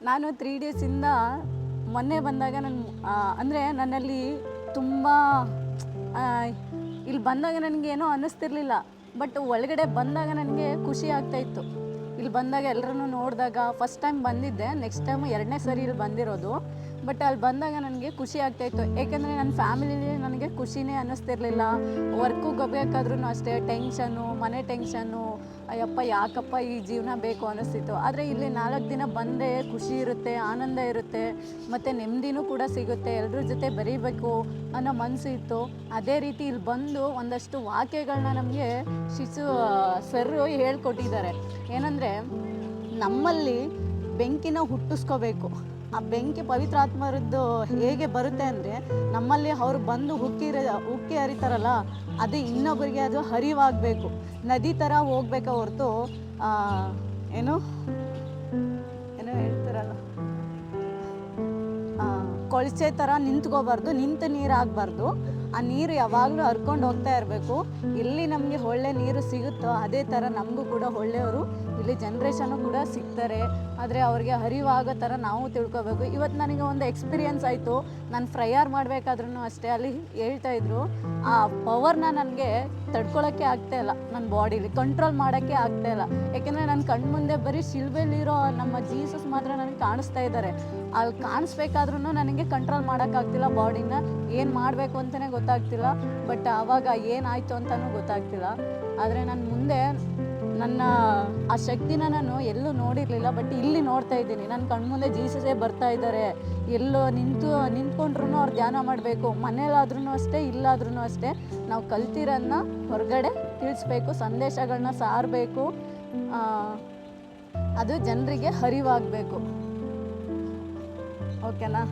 ನಾನು 3 ಡೇಸಿಂದ ಮೊನ್ನೆ ಬಂದಾಗ ಅಂದರೆ ನನ್ನಲ್ಲಿ ತುಂಬ ಇಲ್ಲಿ ಬಂದಾಗ ನನಗೇನೋ ಅನ್ನಿಸ್ತಿರ್ಲಿಲ್ಲ. ಬಟ್ ಒಳಗಡೆ ಬಂದಾಗ ನನಗೆ ಖುಷಿ ಆಗ್ತಾಯಿತ್ತು. ಇಲ್ಲಿ ಬಂದಾಗ ಎಲ್ಲರನ್ನೂ ನೋಡಿದಾಗ ಫಸ್ಟ್ ಟೈಮ್ ಬಂದಿದ್ದೆ, ನೆಕ್ಸ್ಟ್ ಟೈಮು 2ನೇ ಸರಿ ಇಲ್ಲಿ ಬಂದಿರೋದು. ಬಟ್ ಅಲ್ಲಿ ಬಂದಾಗ ನನಗೆ ಖುಷಿ ಆಗ್ತಾಯಿತ್ತು. ಏಕೆಂದರೆ ನನ್ನ ಫ್ಯಾಮಿಲಿಲಿ ನನಗೆ ಖುಷಿನೇ ಅನ್ನಿಸ್ತಿರ್ಲಿಲ್ಲ. ವರ್ಕಿಗೆ ಹೋಗ್ಬೇಕಾದ್ರೂ ಅಷ್ಟೇ ಟೆನ್ಷನ್ನು, ಮನೆ ಟೆನ್ಷನ್ನು, ಅಯ್ಯಪ್ಪ ಯಾಕಪ್ಪ ಈ ಜೀವನ ಬೇಕು ಅನ್ನಿಸ್ತಿತ್ತು. ಆದರೆ ಇಲ್ಲಿ 4 ದಿನ ಬಂದರೆ ಖುಷಿ ಇರುತ್ತೆ, ಆನಂದ ಇರುತ್ತೆ, ಮತ್ತು ನೆಮ್ಮದಿನೂ ಕೂಡ ಸಿಗುತ್ತೆ. ಎಲ್ಲರ ಜೊತೆ ಬೆರೀಬೇಕು ಅನ್ನೋ ಮನಸ್ಸು ಇತ್ತು. ಅದೇ ರೀತಿ ಇಲ್ಲಿ ಬಂದು ಒಂದಷ್ಟು ವಾಕ್ಯಗಳನ್ನ ನಮಗೆ ಸರ್ರು ಹೇಳ್ಕೊಟ್ಟಿದ್ದಾರೆ. ಏನಂದರೆ ನಮ್ಮಲ್ಲಿ ಬೆಂಕಿನ ಹುಟ್ಟಿಸ್ಕೋಬೇಕು. ಆ ಬೆಂಕಿ ಪವಿತ್ರಾತ್ಮರದ್ದು ಹೇಗೆ ಬರುತ್ತೆ ಅಂದರೆ ನಮ್ಮಲ್ಲಿ ಅವರು ಬಂದು ಉಕ್ಕಿ ಹರಿತಾರಲ್ಲ, ಅದು ಇನ್ನೊಬ್ಬರಿಗೆ ಅದು ಹರಿವಾಗಬೇಕು, ನದಿ ಥರ ಹೋಗ್ಬೇಕು ಹೊರತು ಏನೋ ಹೇಳ್ತಾರಲ್ಲ ಕೊಳಚೆ ಥರ ನಿಂತ್ಕೋಬಾರ್ದು, ನಿಂತು ನೀರಾಗಬಾರ್ದು. ಆ ನೀರು ಯಾವಾಗಲೂ ಹರ್ಕೊಂಡು ಹೋಗ್ತಾ ಇರಬೇಕು. ಎಲ್ಲಿ ನಮಗೆ ಒಳ್ಳೆ ನೀರು ಸಿಗುತ್ತೋ ಅದೇ ಥರ ನಮಗೂ ಕೂಡ ಒಳ್ಳೆಯವರು ಇಲ್ಲಿ ಜನ್ರೇಷನ್ನು ಕೂಡ ಸಿಗ್ತಾರೆ. ಆದರೆ ಅವ್ರಿಗೆ ಹರಿವಾಗೋ ಥರ ನಾವು ತಿಳ್ಕೊಬೇಕು. ಇವತ್ತು ನನಗೆ ಒಂದು ಎಕ್ಸ್ಪೀರಿಯನ್ಸ್ ಆಯಿತು. ನಾನು ಫ್ರೈಯರ್ ಮಾಡಬೇಕಾದ್ರೂ ಅಷ್ಟೇ ಅಲ್ಲಿ ಹೇಳ್ತಾಯಿದ್ರು, ಆ ಪವರ್ನ ನನಗೆ ತಡ್ಕೊಳ್ಳೋಕ್ಕೆ ಆಗ್ತಾಯಿಲ್ಲ, ನನ್ನ ಬಾಡೀಲಿ ಕಂಟ್ರೋಲ್ ಮಾಡೋಕ್ಕೆ ಆಗ್ತಾಯಿಲ್ಲ. ಯಾಕೆಂದರೆ ನನ್ನ ಕಣ್ಮುಂದೆ ಬರೀ ಶಿಲ್ಬೆಲಿರೋ ನಮ್ಮ ಜೀಸಸ್ ಮಾತ್ರ ನನಗೆ ಕಾಣಿಸ್ತಾ ಇದ್ದಾರೆ. ಅಲ್ಲಿ ಕಾಣಿಸ್ಬೇಕಾದ್ರೂ ನನಗೆ ಕಂಟ್ರೋಲ್ ಮಾಡೋಕ್ಕಾಗ್ತಿಲ್ಲ. ಬಾಡಿನ ಏನು ಮಾಡಬೇಕು ಅಂತಲೇ ಗೊತ್ತಾಗ್ತಿಲ್ಲ. ಬಟ್ ಆವಾಗ ಏನಾಯಿತು ಅಂತಲೂ ಗೊತ್ತಾಗ್ತಿಲ್ಲ. ಆದರೆ ನಾನು ಮುಂದೆ ನನ್ನ ಆ ಶಕ್ತಿನ ನಾನು ಎಲ್ಲೂ ನೋಡಿರಲಿಲ್ಲ. ಬಟ್ ಇಲ್ಲಿ ನೋಡ್ತಾ ಇದ್ದೀನಿ, ನನ್ನ ಕಣ್ಮುಂದೆ ಜೀಸಸೇ ಬರ್ತಾ ಇದ್ದಾರೆ. ಎಲ್ಲೋ ನಿಂತ್ಕೊಂಡ್ರೂ ಅವ್ರು ಧ್ಯಾನ ಮಾಡಬೇಕು. ಮನೇಲಾದ್ರೂ ಅಷ್ಟೇ, ಇಲ್ಲಾದ್ರೂ ಅಷ್ಟೇ, ನಾವು ಕಲ್ತಿರೋದನ್ನ ಹೊರಗಡೆ ತಿಳಿಸ್ಬೇಕು, ಸಂದೇಶಗಳನ್ನ ಸಾರಬೇಕು. ಅದು ಜನರಿಗೆ ಅರಿವಾಗಬೇಕು. ಓಕೆನಾ?